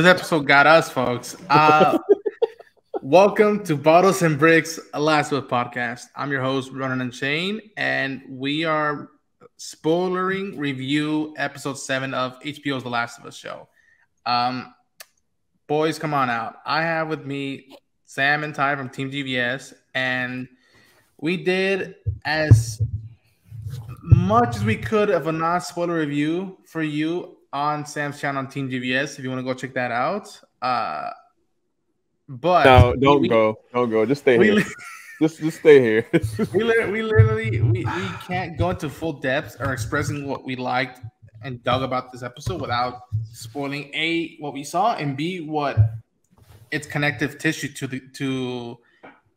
this episode got us, folks. Welcome to Bottles and Bricks, a Last of Us podcast. I'm your host, Ronan and Shane, and we are spoilering review episode 7 of HBO's The Last of Us show. Boys, come on out. I have with me Sam and Ty from Team GVS, and we did as much as we could of a non-spoiler review for you on Sam's channel on Team GVS if you want to go check that out. But no, don't go. Just stay here. Just stay here. we can't go into full depth or expressing what we liked and dug about this episode without spoiling A, what we saw, and B, what its connective tissue to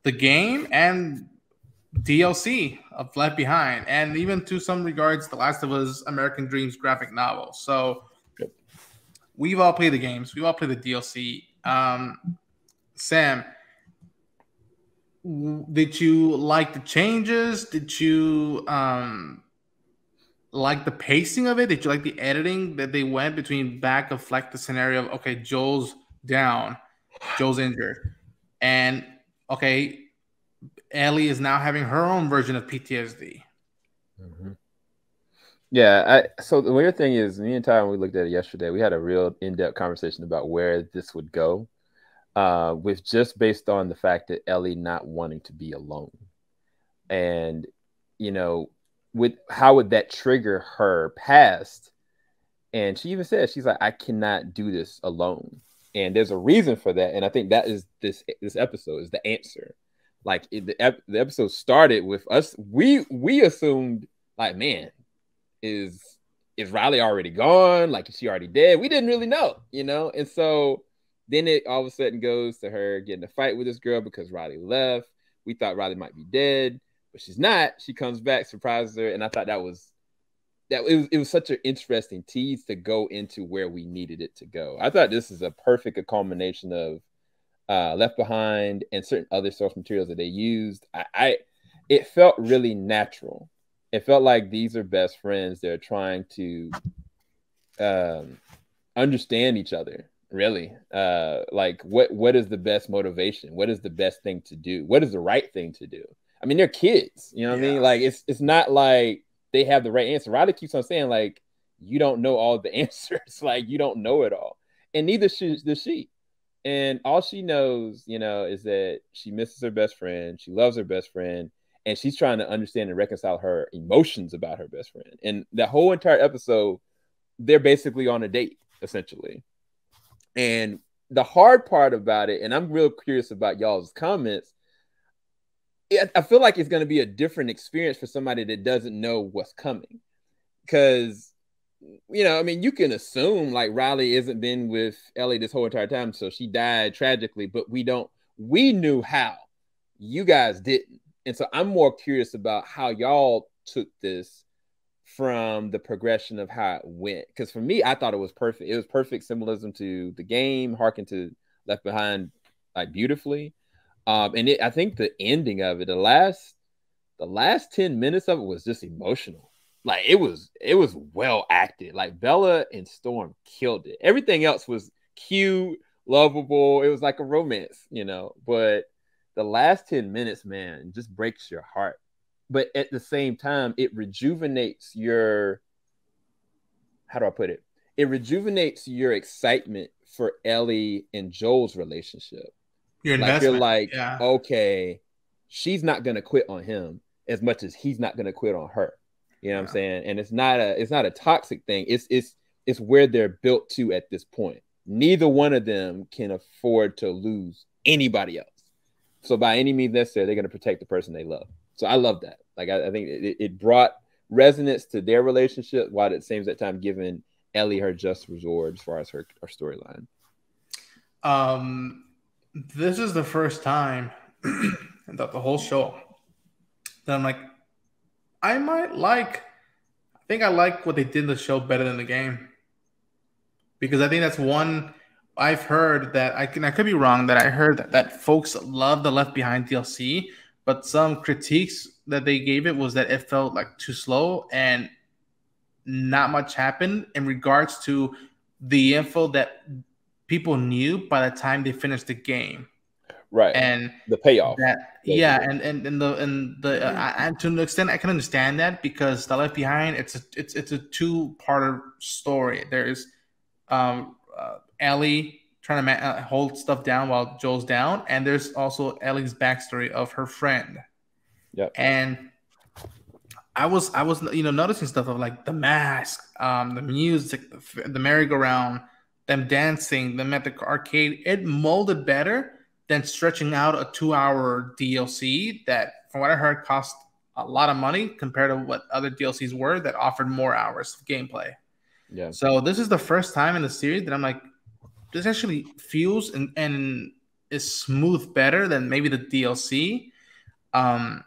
the game and DLC of Left Behind, and even to some regards, The Last of Us American Dreams graphic novel. So we've all played the games. We've all played the DLC. Sam, did you like the changes? Did you like the pacing of it? Did you like the editing that they went between back of like the scenario of, okay, Joel's down, Joel's injured, and okay, Ellie is now having her own version of PTSD. Mm-hmm. Yeah. So the weird thing is, me and Ty, when we looked at it yesterday, we had a real in-depth conversation about where this would go, with just based on the fact that Ellie not wanting to be alone, and with how would that trigger her past? And she even said, she's like, I cannot do this alone, and there's a reason for that. And I think that is this episode is the answer. Like the episode started with us, we assumed, like, man, is Riley already gone? Like, is she already dead? We didn't really know, And so then it all of a sudden goes to her getting a fight with this girl because Riley left. We thought Riley might be dead, but she's not. She comes back, surprises her, and I thought it was such an interesting tease to go into where we needed it to go. I thought this is a perfect culmination of Left Behind and certain other source materials that they used. It felt really natural. It felt like these are best friends. They're trying to understand each other, really. Like what is the best motivation? What is the best thing to do? What is the right thing to do? I mean, they're kids, what I mean? Like it's not like they have the right answer. Riley keeps on saying, like, you don't know all the answers, like you don't know it all, and neither does she. And all she knows, is that she misses her best friend. She loves her best friend. And she's trying to understand and reconcile her emotions about her best friend. And the whole entire episode, they're basically on a date, essentially. And the hard part about it, and I'm real curious about y'all's comments, I feel like it's going to be a different experience for somebody that doesn't know what's coming. Because I mean, you can assume like Riley isn't been with Ellie this whole entire time, so she died tragically, but we knew how. You guys didn't. And so I'm more curious about how y'all took this from the progression of how it went. Because for me, I thought it was perfect. It was perfect symbolism to the game, harken to Left Behind like beautifully. And I think the ending of it, the last 10 minutes of it was just emotional. Like it was well acted. Like Bella and Storm killed it. Everything else was cute, lovable. It was like a romance, but the last 10 minutes, man, just breaks your heart. But at the same time, it rejuvenates your, how do I put it? It rejuvenates your excitement for Ellie and Joel's relationship. Your like investment. You're like, yeah. Okay, she's not gonna quit on him as much as he's not gonna quit on her. You know what I'm saying? And it's not a toxic thing. It's where they're built to at this point. Neither one of them can afford to lose anybody else. So by any means necessary, they're going to protect the person they love. So I love that. Like I think it brought resonance to their relationship while at the same time giving Ellie her just reward as far as her storyline. This is the first time that the whole show that I'm like, I think I like what they did in the show better than the game. Because I think that's one I've heard that I could be wrong, that I heard that folks love the Left Behind DLC, but some critiques that they gave it was that it felt like too slow and not much happened in regards to the info that people knew by the time they finished the game. Right. And the payoff. That yeah, and to an extent I can understand that, because The Left Behind, it's a two-parter story. There's Ellie trying to hold stuff down while Joel's down, and there's also Ellie's backstory of her friend. Yep. And I was noticing stuff of like the mask, the music, the merry-go-round, them dancing, them at the arcade. It molded better than stretching out a 2-hour DLC that, from what I heard, cost a lot of money compared to what other DLCs were that offered more hours of gameplay. Yeah. So this is the first time in the series that I'm like, this actually feels and is smooth better than maybe the DLC. And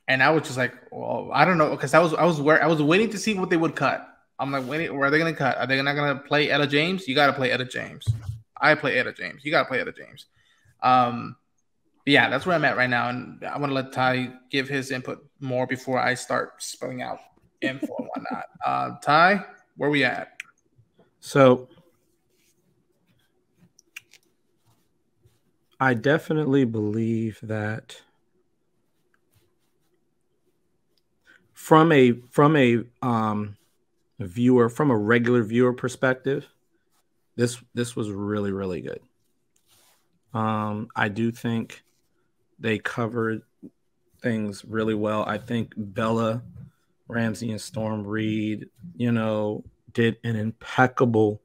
I was just like, well, I don't know, because I was waiting to see what they would cut. I'm like, waiting, where are they going to cut? Are they not going to play Etta James? You got to play Etta James. I play Etta James. You got to play Etta James. Yeah, that's where I'm at right now, and I want to let Ty give his input more before I start spelling out info and whatnot. Ty, where we at? So I definitely believe that from a viewer, from a regular viewer perspective, this was really, really good. I do think they covered things really well. I think Bella Ramsey and Storm Reed, did an impeccable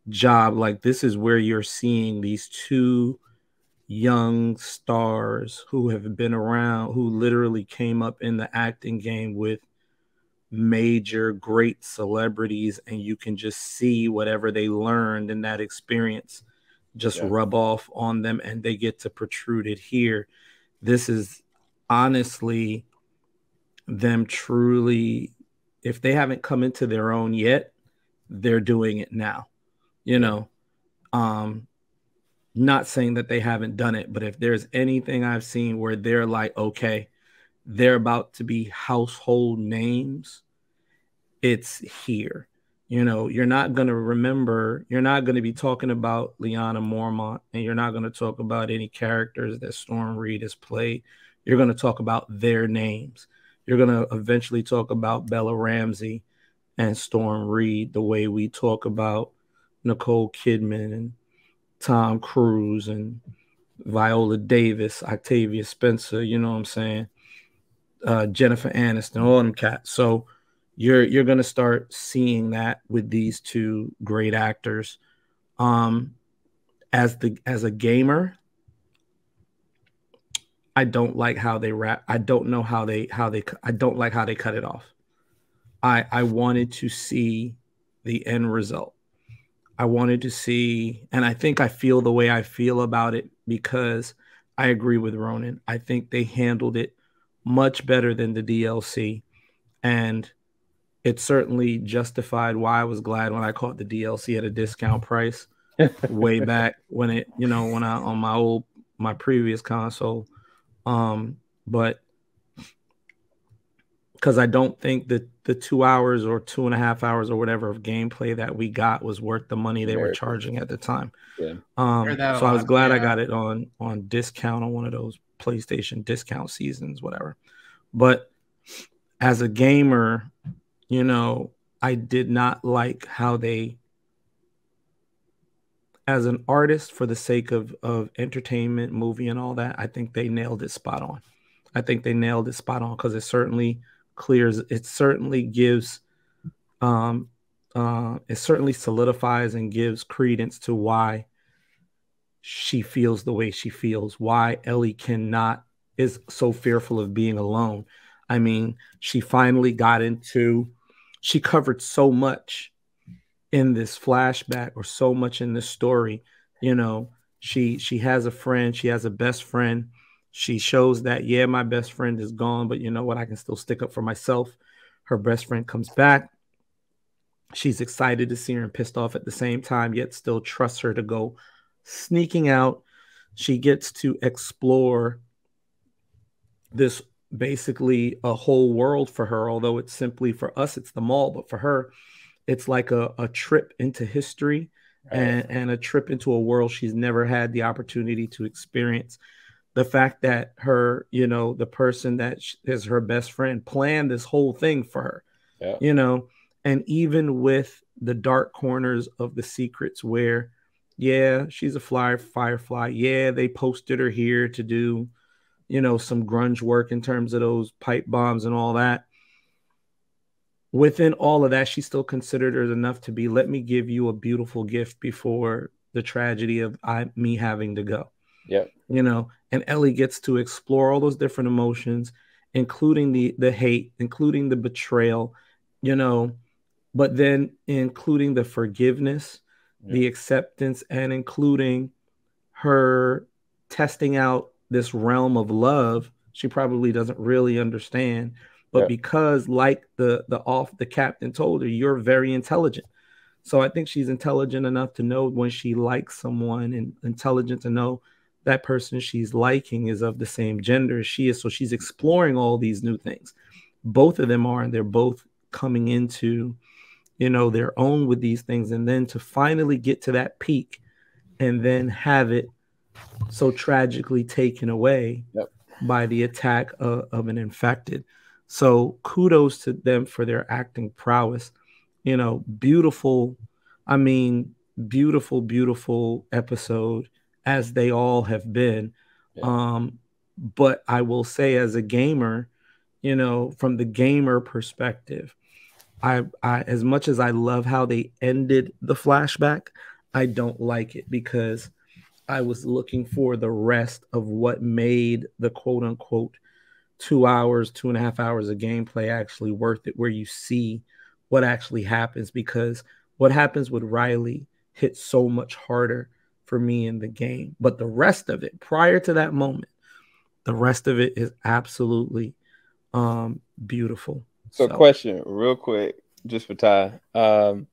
job. Like, this is where you're seeing these two young stars who have been around, who literally came up in the acting game with major great celebrities, and you can just see whatever they learned in that experience just rub off on them, and they get to protrude it here. This is honestly them truly, if they haven't come into their own yet, they're doing it now. Not saying that they haven't done it, but if there's anything I've seen where they're like, okay, they're about to be household names, it's here. You're not going to be talking about Lyanna Mormont, and you're not going to talk about any characters that Storm Reed has played. You're going to talk about their names. You're going to eventually talk about Bella Ramsey and Storm Reed the way we talk about Nicole Kidman and Tom Cruise and Viola Davis, Octavia Spencer, you know what I'm saying? Jennifer Aniston, all them cats. So you're going to start seeing that with these two great actors. As a gamer, I don't like how they rap. I don't know how they I don't like how they cut it off. I wanted to see the end result. I wanted to see, and I think I feel the way I feel about it because I agree with Ronan. I think they handled it much better than the DLC, and it certainly justified why I was glad when I caught the DLC at a discount price way back when it, when I on my previous console. But because I don't think that the 2 hours or 2.5 hours or whatever of gameplay that we got was worth the money they were charging at the time. Yeah. So I was glad I got it on discount on one of those PlayStation discount seasons, whatever. But as a gamer, I did not like how they, as an artist, for the sake of entertainment, movie and all that, I think they nailed it spot on. I think they nailed it spot on because it certainly clears, it certainly gives, it certainly solidifies and gives credence to why she feels the way she feels, why Ellie is so fearful of being alone. I mean, she finally she covered so much in this flashback or so much in this story. She has a friend, she has a best friend. She shows that, yeah, my best friend is gone, but you know what? I can still stick up for myself. Her best friend comes back. She's excited to see her and pissed off at the same time, yet still trusts her to go sneaking out. She gets to explore this, basically a whole world for her, although it's simply, for us, it's the mall, but for her, it's like a trip into history and a trip into a world she's never had the opportunity to experience. The fact that her, the person that is her best friend planned this whole thing for her, and even with the dark corners of the secrets where, yeah, she's a firefly. Yeah, they posted her here to do, some grunge work in terms of those pipe bombs and all that. Within all of that, she still considered it enough to be, let me give you a beautiful gift before the tragedy of me having to go. Yep. And Ellie gets to explore all those different emotions, including the hate, including the betrayal, but then including the forgiveness, the acceptance, and including her testing out this realm of love she probably doesn't really understand. But because, like the captain told her, you're very intelligent. So I think she's intelligent enough to know when she likes someone, and intelligent to know that person she's liking is of the same gender as she is. So she's exploring all these new things. Both of them are, and they're both coming into, their own with these things. And then to finally get to that peak and then have it so tragically taken away by the attack of an infected. So kudos to them for their acting prowess. Beautiful. I mean, beautiful episode, as they all have been. But I will say, as a gamer, from the gamer perspective, I as much as I love how they ended the flashback, I don't like it, because I was looking for the rest of what made the quote unquote 2.5 hours of gameplay actually worth it, where you see what actually happens, because what happens with Riley hits so much harder for me in the game. But the rest of it, prior to that moment, the rest of it is absolutely beautiful. So question real quick, just for Ty. Well,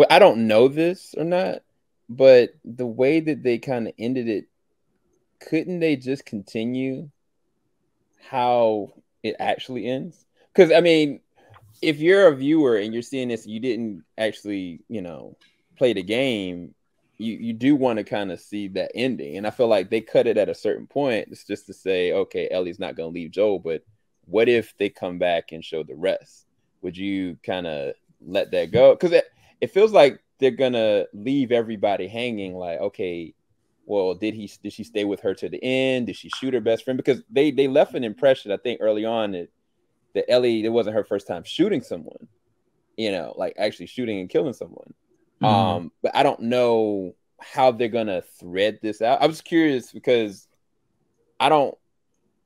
I don't know this or not, but the way that they kind of ended it, couldn't they just continue how it actually ends? Because I mean, if you're a viewer and you're seeing this, you didn't actually, play the game, you do want to kind of see that ending. And I feel like they cut it at a certain point. It's just to say, okay, Ellie's not going to leave Joel, but what if they come back and show the rest? Would you kind of let that go? Because it feels like they're going to leave everybody hanging, like, okay, well, did she stay with her to the end? Did she shoot her best friend? Because they left an impression, I think, early on that Ellie, it wasn't her first time shooting someone, like actually shooting and killing someone. But I don't know how they're gonna thread this out. I was curious because I don't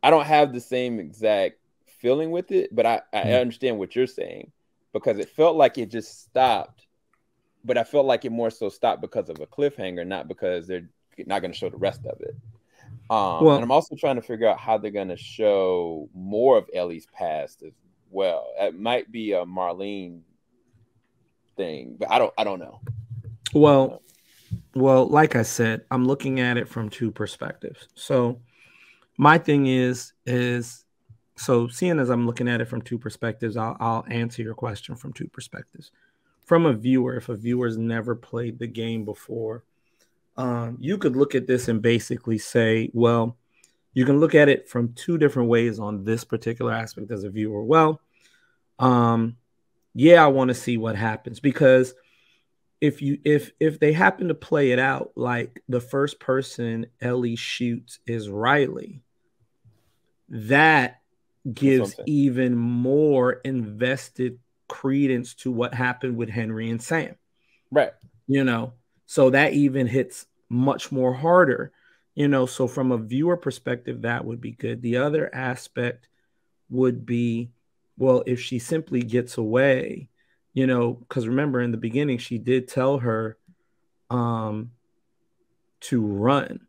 have the same exact feeling with it, but I understand what you're saying, because it felt like it just stopped, but I felt like it more so stopped because of a cliffhanger, not because they're not going to show the rest of it. And I'm also trying to figure out how they're going to show more of Ellie's past as well. It might be a Marlene thing, but I don't know. Well, like I said, I'm looking at it from two perspectives. So my thing is so seeing as I'm looking at it from two perspectives, I'll answer your question from two perspectives. From a viewer, if a viewer's never played the game before, you could look at this and basically say, well, you can look at it from two different ways on this particular aspect as a viewer. Well, yeah, I want to see what happens, because if they happen to play it out like the first person Ellie shoots is Riley, that gives even more invested credence to what happened with Henry and Sam. Right. So that even hits much more harder, so from a viewer perspective, that would be good. The other aspect would be, well, if she simply gets away, because remember in the beginning, she did tell her to run,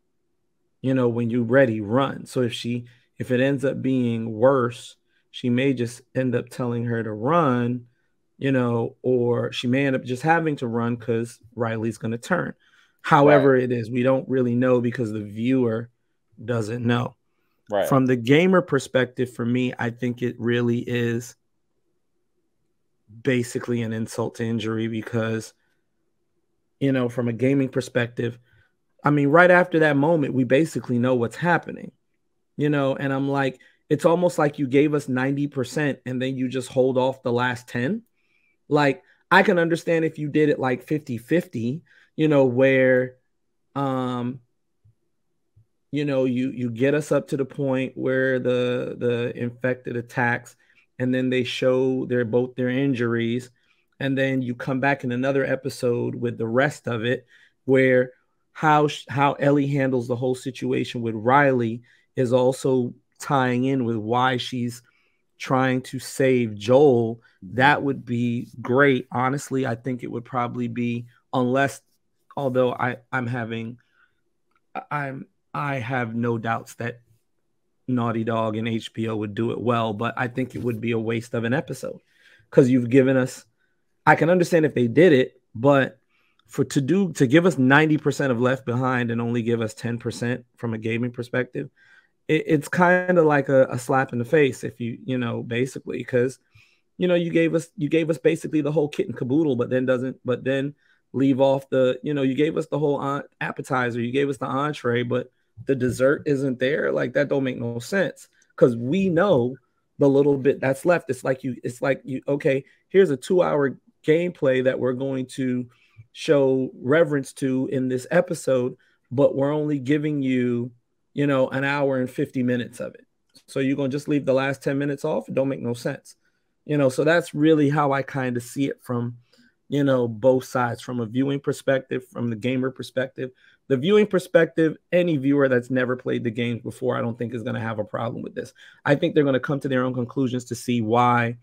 when you're ready, run. So if it ends up being worse, she may just end up telling her to run, or she may end up just having to run because Riley's going to turn. However it is, we don't really know because the viewer doesn't know. Right. From the gamer perspective, for me, I think it really is basically an insult to injury, because, from a gaming perspective, I mean, right after that moment, we basically know what's happening, and I'm like, it's almost like you gave us 90% and then you just hold off the last 10. Like, I can understand if you did it like 50-50, where, you get us up to the point where the infected attacks, and then they show their injuries, and then you come back in another episode with the rest of it, where how Ellie handles the whole situation with Riley is also tying in with why she's trying to save Joel. That would be great. Honestly, I think it would probably be, although I have no doubts that Naughty Dog and HBO would do it well, but I think it would be a waste of an episode, because you've given us, I can understand if they did it, but to give us 90% of Left Behind and only give us 10% from a gaming perspective, it's kind of like a slap in the face, if basically, because you gave us basically the whole kit and caboodle, but then leave off you gave us the whole appetizer, you gave us the entree, but the dessert isn't there. Like, that don't make no sense, because we know the little bit that's left. It's like you okay, here's a 2-hour gameplay that we're going to show reverence to in this episode, but we're only giving you an hour and 50 minutes of it. So you're going to just leave the last 10 minutes off? It don't make no sense. So that's really how I kind of see it from, both sides, from a viewing perspective, from the gamer perspective. The viewing perspective, any viewer that's never played the games before, I don't think is going to have a problem with this. I think they're going to come to their own conclusions to see why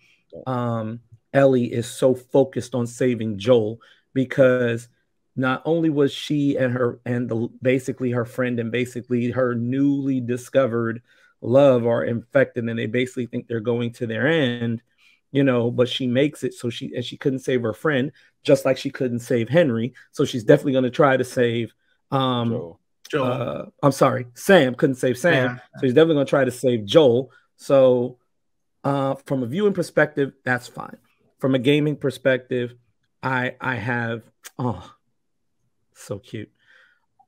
Ellie is so focused on saving Joel, because not only was she basically her friend and basically her newly discovered love are infected, and they basically think they're going to their end, but she makes it. So she couldn't save her friend, just like she couldn't save Henry. So she's definitely going to try to save Joel. I'm sorry, Sam couldn't save Sam. Yeah. So he's definitely going to try to save Joel. So from a viewing perspective, that's fine. From a gaming perspective, I have so cute.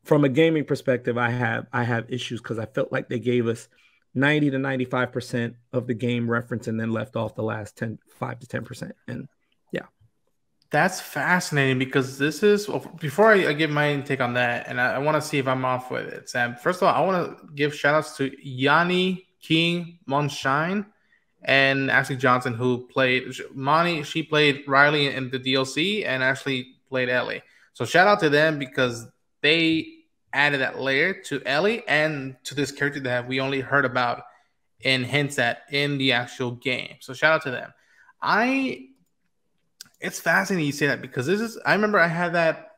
From a gaming perspective, I have issues, because I felt like they gave us 90 to 95% of the game reference and then left off the last 5 to 10%. And yeah, that's fascinating, because this is, before I give my take on that, and I want to see if I'm off with it, Sam. First of all, I want to give shout outs to Yanni King Monshine and Ashley Johnson, who played Monty. She played Riley in the DLC, and Ashley played Ellie. So shout out to them, because they added that layer to Ellie and to this character that we only heard about in hints at in the actual game. So shout out to them. It's fascinating you say that, because I remember I had that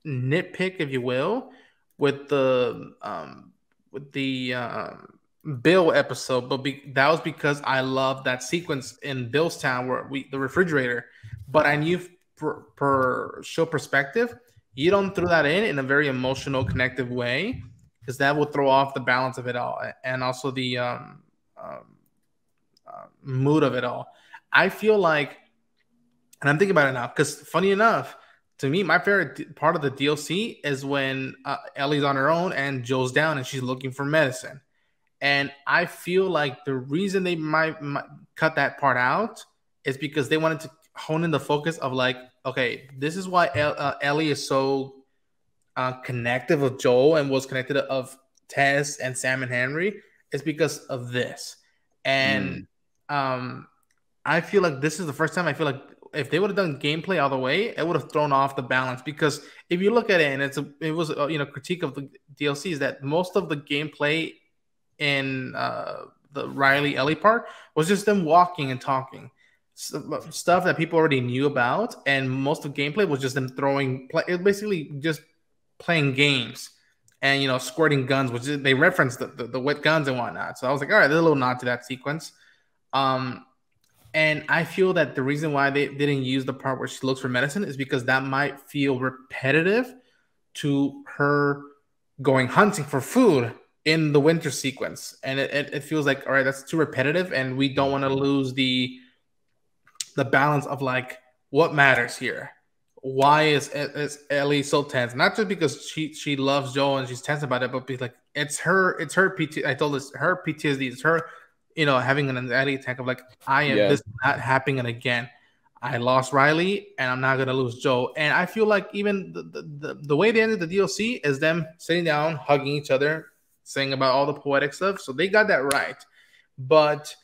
nitpick, if you will, with the Bill episode, but that was because I loved that sequence in Billstown where the refrigerator, but I knew per show perspective, you don't throw that in a very emotional, connective way, because that will throw off the balance of it all, and also the mood of it all. I feel like, and I'm thinking about it now, because funny enough, to me, my favorite part of the DLC is when Ellie's on her own and Joel's down and she's looking for medicine. And I feel like the reason they might cut that part out is because they wanted to hone in the focus of like, okay, this is why Ellie is so connected with Joel and was connected of Tess and Sam and Henry, is because of this. And I feel like this is the first time I feel like if they would have done gameplay all the way, it would have thrown off the balance. Because if you look at it, and it was a critique of the DLC, is that most of the gameplay in the Riley Ellie part was just them walking and talking, stuff that people already knew about, and most of the gameplay was just them basically just playing games and squirting guns, which they referenced the wet guns and whatnot. So I was like, all right, there's a little nod to that sequence. And I feel that the reason why they didn't use the part where she looks for medicine is because that might feel repetitive to her going hunting for food in the winter sequence. And it feels like, all right, that's too repetitive, and we don't want to lose the balance of like what matters here. why is Ellie so tense? Not just because she loves Joel and she's tense about it, but because like it's her PT. I told this her PTSD. It's her, having an anxiety attack of like I am this not happening again. I lost Riley and I'm not gonna lose Joel. And I feel like even the way they ended the DLC is them sitting down, hugging each other, saying about all the poetic stuff. So they got that right. But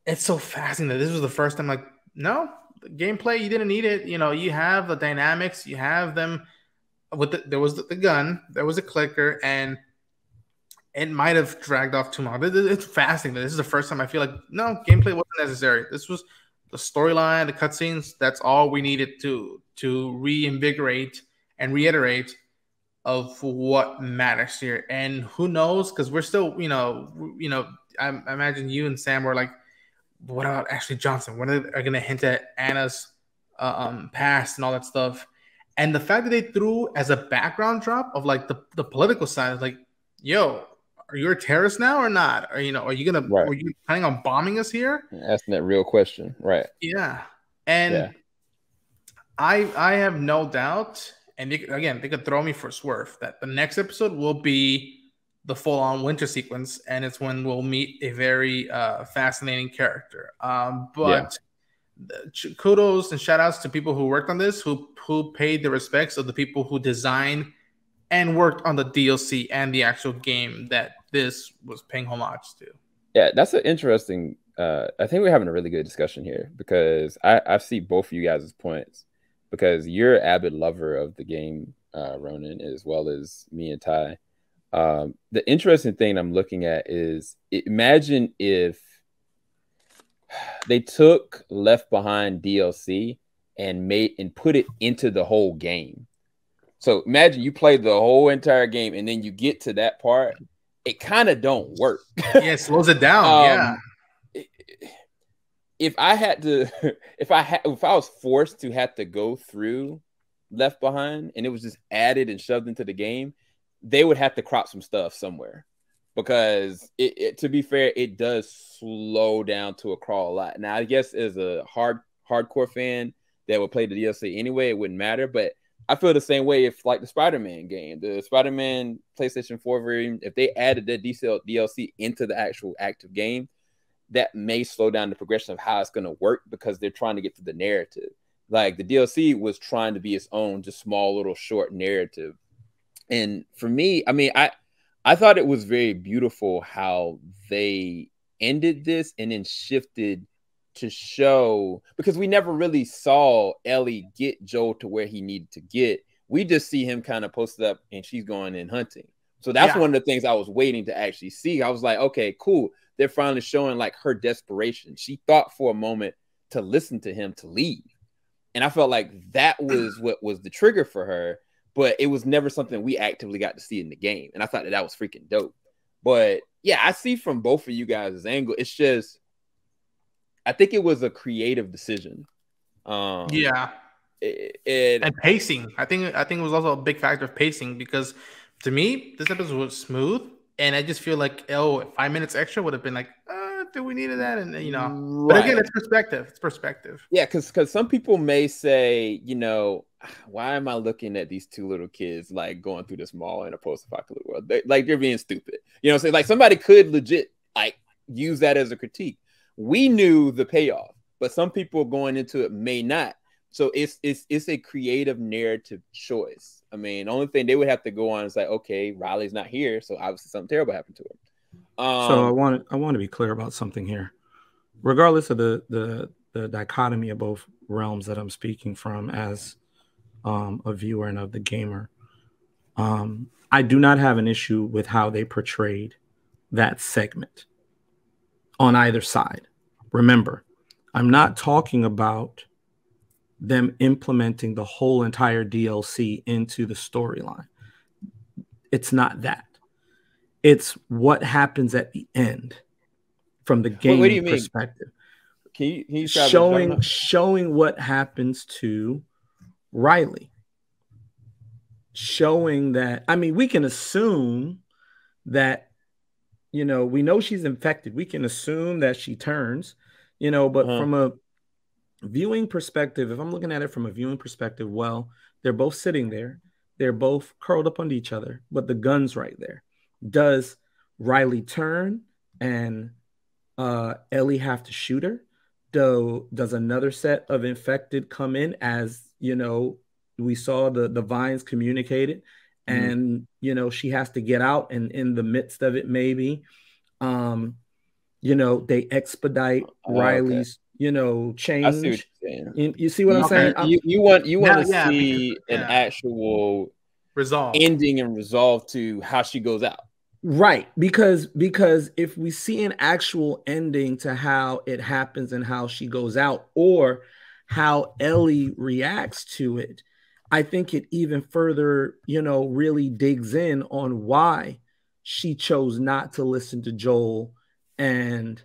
it's so fascinating that this was the first time like, no, the gameplay, you didn't need it. You have the dynamics, you have them with there was the gun, there was a clicker, and it might have dragged off too long. It's fascinating. This is the first time I feel like, no, gameplay wasn't necessary. This was the storyline, the cutscenes. That's all we needed to reinvigorate and reiterate of what matters here. And who knows? Because we're still, I imagine you and Sam were like, what about Ashley Johnson? When are they going to hint at Anna's past and all that stuff? And the fact that they threw as a background drop of like the political side, like, yo, are you a terrorist now or not? Or, are you planning on bombing us here? Asking that real question, right? Yeah. And I have no doubt, and they could throw me for a swerve, that the next episode will be the full-on winter sequence, and it's when we'll meet a very fascinating character. Kudos and shout-outs to people who worked on this, who paid the respects of the people who designed and worked on the DLC and the actual game that this was paying homage to. Yeah, that's an interesting. I think we're having a really good discussion here because I see both of you guys' points because you're an avid lover of the game, Ronan, as well as me and Ty. The interesting thing I'm looking at is imagine if they took Left Behind DLC and put it into the whole game. So imagine you play the whole entire game and then you get to that part. It kind of don't work. Yeah, it slows it down. If I was forced to have to go through Left Behind and it was just added and shoved into the game, they would have to crop some stuff somewhere because to be fair, it does slow down to a crawl a lot. Now, I guess as a hardcore fan that would play the DLC anyway, it wouldn't matter. But I feel the same way if like the Spider-Man game, the Spider-Man PlayStation 4 version, if they added that DLC into the actual active game, that may slow down the progression of how it's going to work because they're trying to get to the narrative. Like the DLC was trying to be its own just small little short narrative. And for me, I mean, I thought it was very beautiful how they ended this and then shifted to show, because we never really saw Ellie get Joel to where he needed to get. We just see him kind of posted up and she's going in hunting. So that's one of the things I was waiting to actually see. I was like, okay, cool. They're finally showing like her desperation. She thought for a moment to listen to him to leave. And I felt like that was what was the trigger for her. But it was never something we actively got to see in the game. And I thought that was freaking dope. But yeah, I see from both of you guys' angle. It's just, I think it was a creative decision. And pacing. I think it was also a big factor of pacing because to me, this episode was smooth. And I just feel like, 5 minutes extra would have been like, do we need that? And, right. But again, it's perspective. It's perspective. Yeah, because some people may say, why am I looking at these two little kids like going through this mall in a post-apocalyptic world? They're being stupid. So like somebody could legit like use that as a critique. We knew the payoff, but some people going into it may not. So it's a creative narrative choice. I mean, the only thing they would have to go on is like, okay, Riley's not here, so obviously something terrible happened to him. So I want to be clear about something here. Regardless of the dichotomy of both realms that I'm speaking from as a viewer and of the gamer, I do not have an issue with how they portrayed that segment on either side. Remember, I'm not talking about them implementing the whole entire DLC into the storyline. It's not that. It's what happens at the end from the game perspective. Can you showing what happens to Riley. Showing that, I mean, we can assume that, we know she's infected. We can assume that she turns, but viewing perspective, if I'm looking at it from a viewing perspective, well, they're both sitting there. They're both curled up under each other, but the gun's right there. Does Riley turn and Ellie have to shoot her? Does another set of infected come in, as you know, we saw the vines communicated, and you know, she has to get out, and in the midst of it, maybe you know, they expedite Riley's you know, change. I see what you're saying. You see what I'm saying? You want to see an actual resolve, ending and resolve to how she goes out. Right, because if we see an actual ending to how it happens and how she goes out, or how Ellie reacts to it, I think it even further, you know, really digs in on why she chose not to listen to Joel and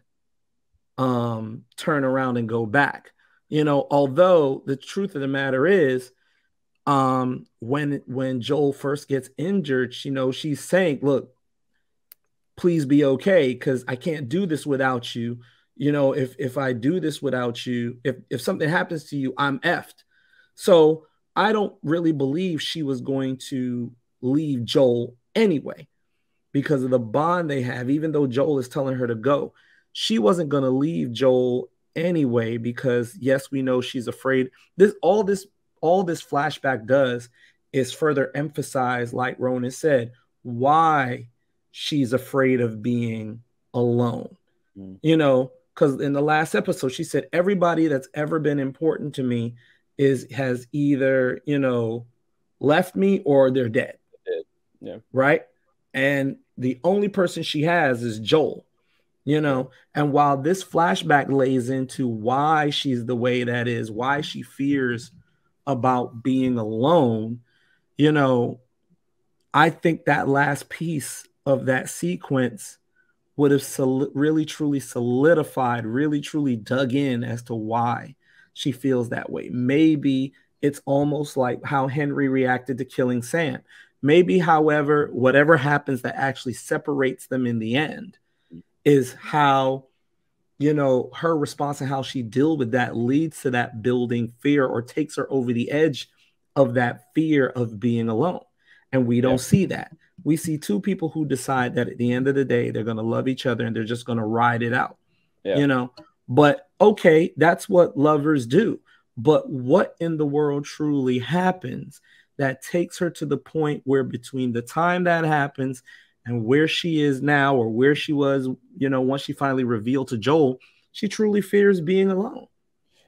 turn around and go back. You know, although the truth of the matter is, when Joel first gets injured, you know, she's saying, look, please be okay, because I can't do this without you. You know, if I do this without you, if something happens to you, I'm effed. So I don't really believe she was going to leave Joel anyway, because of the bond they have. Even though Joel is telling her to go, she wasn't going to leave Joel anyway, because yes, we know she's afraid. All this flashback does is further emphasize, like Ronan said, why she's afraid of being alone. You know, because in the last episode, she said, everybody that's ever been important to me has either, you know, left me or they're dead. Yeah. Right. And the only person she has is Joel, you know. And while this flashback lays into why she's the way that is, why she fears about being alone, you know, I think that last piece of that sequence would have really truly solidified, really truly dug in as to why she feels that way. Maybe it's almost like how Henry reacted to killing Sam. Maybe, however, whatever happens that actually separates them in the end is how, you know, her response and how she deals with that leads to that building fear, or takes her over the edge of that fear of being alone. And we don't see that. We see two people who decide that at the end of the day, they're going to love each other and they're just going to ride it out, you know. But okay, that's what lovers do. But what in the world truly happens that takes her to the point where between the time that happens and where she is now, or where she was, you know, once she finally revealed to Joel, she truly fears being alone.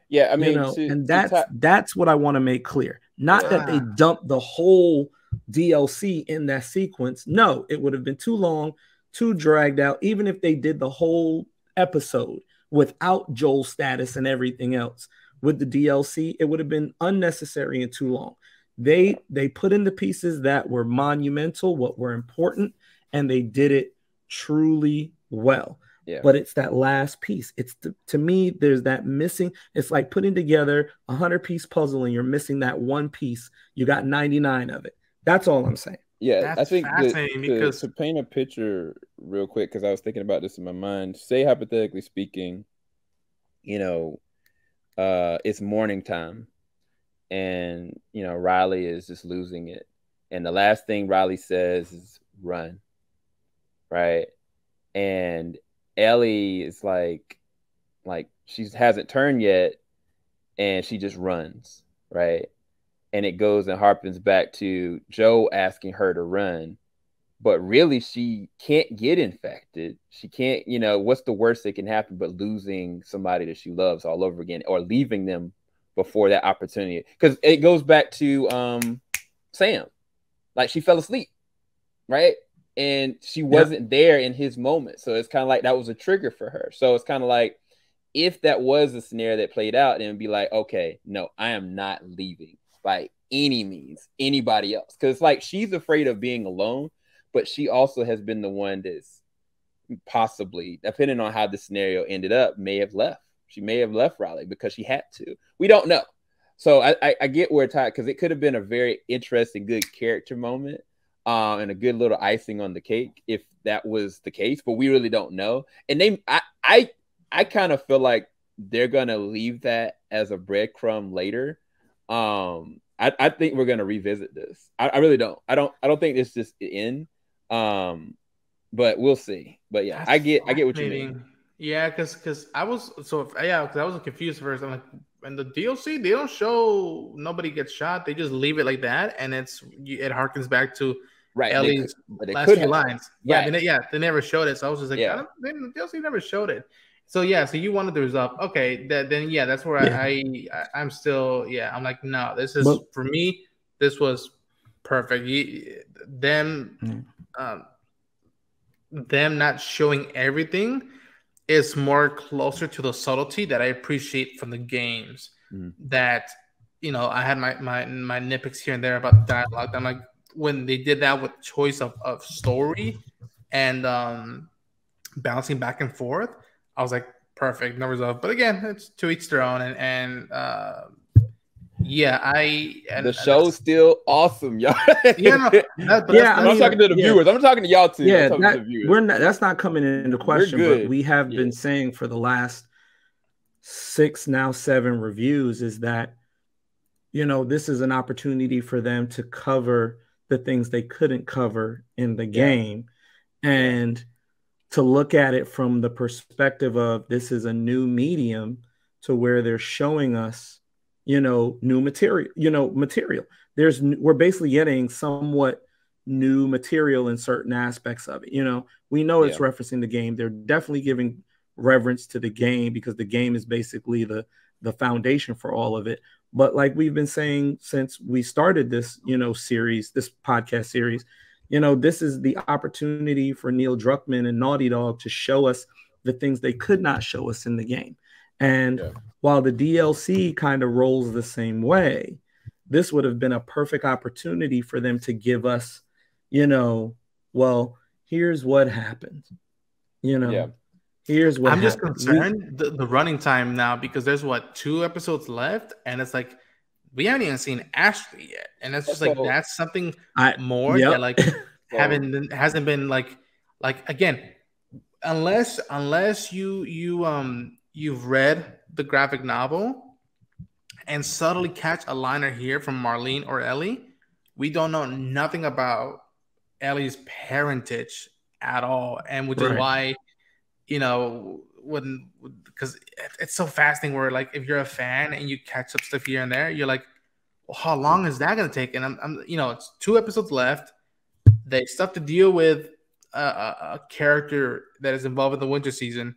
Yeah, I mean, you know, and that's what I want to make clear. Not that they dumped the whole DLC in that sequence. No, it would have been too long, too dragged out. Even if they did the whole episode without Joel's status and everything else with the DLC, it would have been unnecessary and too long. They put in the pieces that were monumental, what were important, and they did it truly well. But it's that last piece. It's to me, there's that missing. It's like putting together a 100-piece puzzle and you're missing that one piece. You got 99 of it. That's all I'm saying. Yeah, I think because to paint a picture real quick, because I was thinking about this in my mind. Say hypothetically speaking, you know, it's morning time, and you know Riley is just losing it, and the last thing Riley says is "run," right? And Ellie is like she hasn't turned yet, and she just runs, right? And it goes and harpens back to Joe asking her to run, but really she can't get infected. She can't, you know, what's the worst that can happen but losing somebody that she loves all over again, or leaving them before that opportunity? Because it goes back to Sam, like she fell asleep, right? And she wasn't there in his moment. So it's kind of like that was a trigger for her. So it's kind of like, if that was a scenario that played out, then it'd be like, okay, no, I am not leaving by any means anybody else. Because it's like she's afraid of being alone, but she also has been the one that's possibly, depending on how the scenario ended up, may have left. She may have left Riley because she had to. We don't know. So I get where it's at, because it could have been a very interesting, good character moment. And a good little icing on the cake if that was the case, but we really don't know. And I kind of feel like they're gonna leave that as a breadcrumb later. I think we're gonna revisit this. I really don't. I don't think it's just in. But we'll see. But yeah, That's I get what you mean. fascinating. Yeah, because I was because I was confused first. I'm like, in the DLC, they don't show nobody gets shot. They just leave it like that, and it harkens back to Right. Ellie's But they last could few have. lines. Right. They never showed it. So I was just like, Yeah. the DLC never showed it. So yeah, so you wanted the result. Okay, then yeah, that's where I'm still I'm like, no, this is for me. This was perfect. Them not showing everything is more closer to the subtlety that I appreciate from the games. That I had my nitpicks here and there about dialogue. I'm like, when they did that with choice of story and bouncing back and forth, I was like, perfect, no result. But again, it's to each their own, and the show's still awesome, y'all. I'm not talking to the viewers. I'm talking to y'all too. Yeah, that's not coming into question. But we have been saying for the last 6, now 7 reviews is that this is an opportunity for them to cover the things they couldn't cover in the game, and to look at it from the perspective of this is a new medium to where they're showing us new material, we're basically getting somewhat new material in certain aspects of it. We know it's referencing the game. They're definitely giving reverence to the game because the game is basically the foundation for all of it. But like we've been saying since we started this, series, this podcast series, this is the opportunity for Neil Druckmann and Naughty Dog to show us the things they could not show us in the game. And while the DLC kind of rolls the same way, this would have been a perfect opportunity for them to give us, well, here's what happened. Here's what I'm just concerned the running time now, because there's 2 episodes left, and it's like we haven't even seen Ashley yet, and it's just like that's something more that like hasn't been like again, unless you've read the graphic novel and subtly catch a liner here from Marlene or Ellie, we don't know nothing about Ellie's parentage at all, and which is why because it's so fascinating where like if you're a fan and you catch up stuff here and there, you're like, well, how long is that going to take? And I'm it's 2 episodes left. They still have to deal with a character that is involved in the winter season.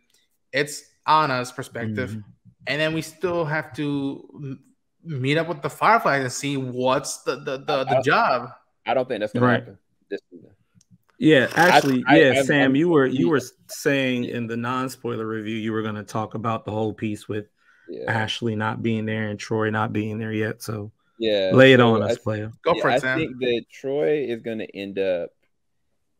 It's Anna's perspective, and then we still have to meet up with the Fireflies and see what's the job. I don't think that's going to happen this season. Yeah, actually, Sam, you were saying in the non-spoiler review you were going to talk about the whole piece with Ashley not being there and Troy not being there yet. So lay it on us, player. Go for it, Sam. I think that Troy is going to end up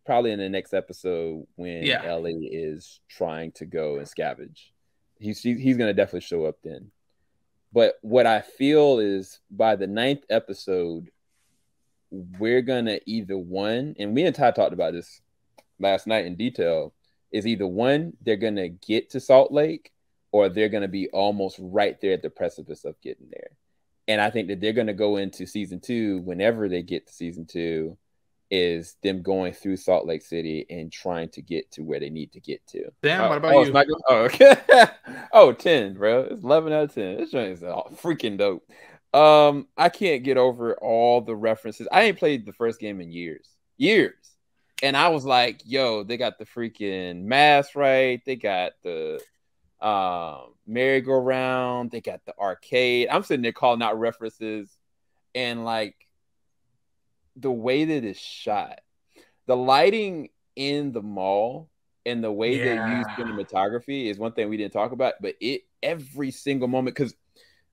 probably in the next episode when Ellie is trying to go and scavenge. He's going to definitely show up then. But what I feel is by the 9th episode, we're gonna either and me and Ty talked about this last night in detail, is either they're gonna get to Salt Lake, or they're gonna be almost right there at the precipice of getting there. And I think that they're gonna go into season 2, whenever they get to season 2, is them going through Salt Lake City and trying to get to where they need to get to. Damn, what about you? Okay. 10, bro. It's 11 out of 10. This joint is freaking dope. I can't get over all the references. I ain't played the first game in years. And I was like, yo, they got the freaking mask right. They got the merry-go-round. They got the arcade. I'm sitting there calling out references, and like the way that it's shot, the lighting in the mall and the way they use cinematography is one thing we didn't talk about, but every single moment, because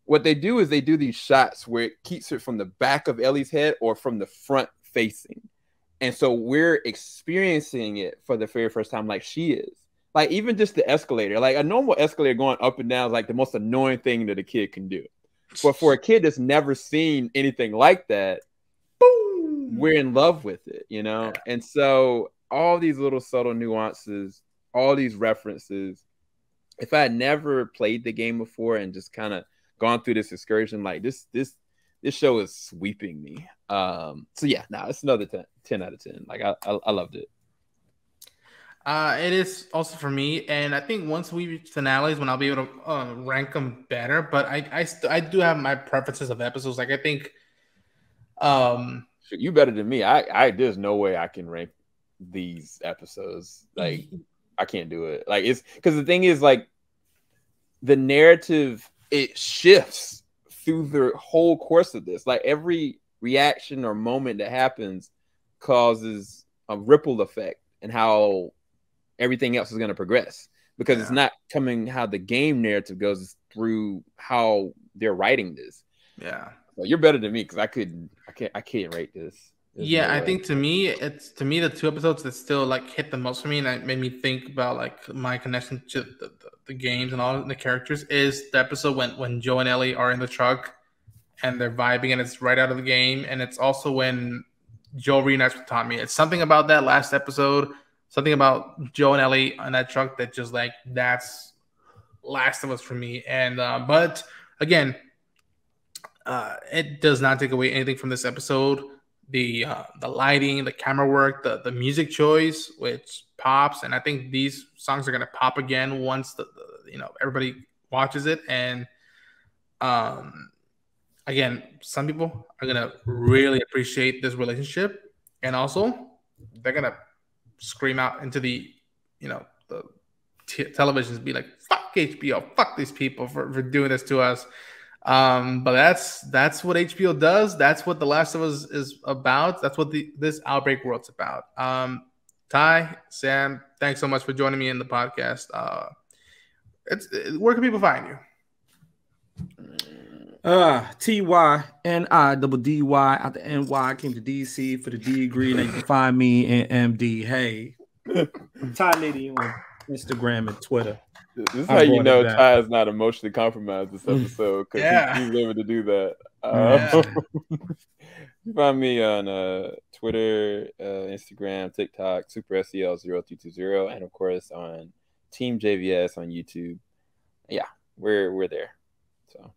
what they do is they do these shots where it keeps it from the back of Ellie's head or from the front facing. And so we're experiencing it for the very first time like she is. Like even just the escalator, like a normal escalator going up and down is like the most annoying thing that a kid can do. But for a kid that's never seen anything like that, boom, we're in love with it, And so all these little subtle nuances, all these references, if I had never played the game before and just kind of gone through this excursion, like this show is sweeping me. So yeah, it's another 10 out of 10. Like I loved it. It is also for me, and I think once we reach finales, when I'll be able to rank them better. But I do have my preferences of episodes. Like I think, you better than me. I there's no way I can rank these episodes. Like I can't do it. Like it's because the thing is like the narrative, it shifts through the whole course of this. Like every reaction or moment that happens causes a ripple effect and how everything else is going to progress, because it's not coming how the game narrative goes, it's through how they're writing this. Yeah. So you're better than me because I can't rate this. There's no I way. think to me the 2 episodes that still like hit the most for me, and it made me think about like my connection to the games and all the characters, is the episode when Joe and Ellie are in the truck and they're vibing, and it's right out of the game. And it's also when Joe reunites with Tommy. It's something about that last episode, something about Joe and Ellie on that truck that just like, that's Last of Us for me. And but again, it does not take away anything from this episode. The lighting, the camera work, the music choice, which pops, and I think these songs are gonna pop again once the everybody watches it. And again, some people are gonna really appreciate this relationship, and also they're gonna scream out into the the televisions, be like, "Fuck HBO, fuck these people for doing this to us." But that's what HBO does. That's what The Last of Us is about. That's what this Outbreak world's about. Ty, Sam, thanks so much for joining me in the podcast. Where can people find you? TYNIDDY out the NY, came to DC for the D degree. Now you can find me in MD. Hey, Ty Nitty on Instagram and Twitter. This is how you know Ty is not emotionally compromised this episode, because he's able to do that. You find me on Twitter, Instagram, TikTok, SuperSEL0320, and of course on Team JVS on YouTube. Yeah, we're there. So,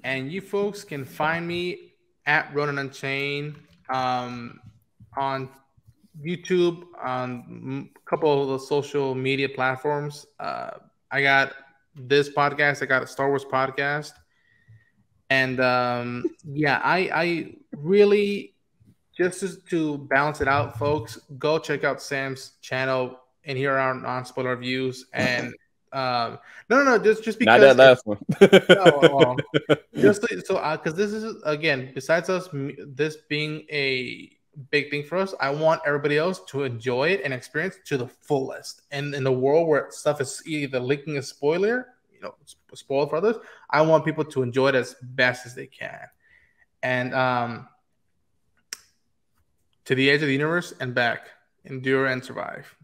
and you folks can find me at Ronan Unchained on YouTube, on a couple of the social media platforms. I got this podcast. I got a Star Wars podcast. And I really, just to balance it out, folks, go check out Sam's channel and hear our non-spoiler reviews. And no, just because not that last one. Just so because this is, again, besides us, this being a big thing for us, I want everybody else to enjoy it and experience it to the fullest. And in the world where stuff is either leaking a spoiler, spoil for others, I want people to enjoy it as best as they can. And to the edge of the universe and back, endure and survive.